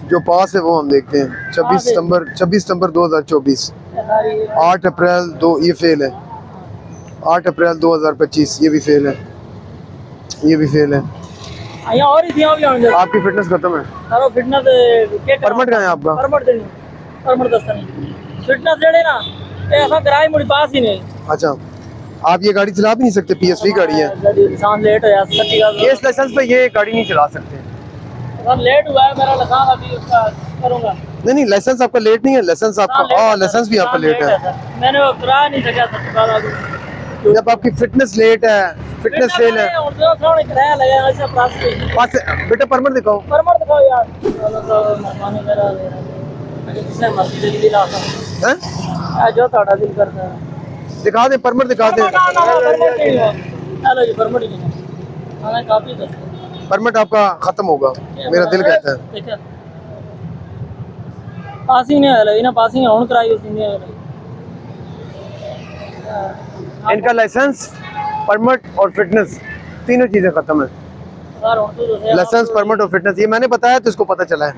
जो पास है वो हम देखते हैं। 26 सितंबर 2024, 8 अप्रैल 2 ये फेल है, 8 अप्रैल 2025 ये भी फेल है, ये भी फेल है। और आपकी फिटनेस खत्म है। सारो फिटनेस परमिट कहाँ है आपका? परमिट दस्ता नहीं फिटनेस जेड़े ना ये ऐसा कराई मुड़ी पास ही नहीं। अच्छा, आप ये गाड़ी चला भी नहीं सकते, PSV गाड़ी है। इंसान लेट हो जाता सच्ची बात केस लाइसेंस पे ये गाड़ी नहीं चला सकते। है। लेट हुआ है मेरा लाइसेंस अभी उसका करूंगा। नहीं लाइसेंस आपका लेट नहीं है, लाइसेंस आपका लाइसेंस भी आपका लेट है। मैंने वो करा नहीं सका सच्ची बात अभी। जब आपकी फिटनेस लेट है, फिटनेस फेल है। किराया लगा ऐसा प्राप्त पास बेटा परमिट दिखाओ। परमिट दिखाओ यार। मेहरबानी मेरा जिससे मर्जी से दिला हैं? जो ਤੁਹਾਡਾ दिल करता है दिखा दे, परमिट दिखा दे। हेलो जी परमिट ही नहीं हमें काफी परमिट आपका खत्म होगा, मेरा दिल कहता है। ठीक है पासिंग नहीं है ना, पासिंग ऑन कराई उसी ने। इनका लाइसेंस, परमिट और फिटनेस तीनों चीजें खत्म है। सर और तो लाइसेंस, परमिट और फिटनेस ये मैंने बताया तो इसको पता चला है।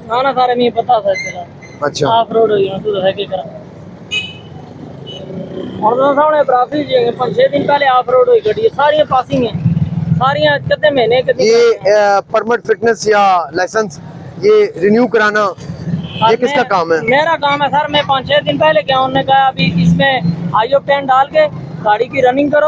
ना ना सारे नहीं पता था चला। अच्छा ऑफ रोड हुई तो है के करा और तो सामने ट्रैफिक जी 5-6 दिन पहले ऑफ रोड हुई गाड़ी सारी पासिंग है, सारी कितने महीने कितने ये परमिट, फिटनेस या लाइसेंस ये रिन्यू कराना ये किसका काम है? मेरा काम है सर। मैं 5-6 दिन पहले गया, उन्होंने कहा अभी इसमें आईओ पेन डाल के गाड़ी की रनिंग करो।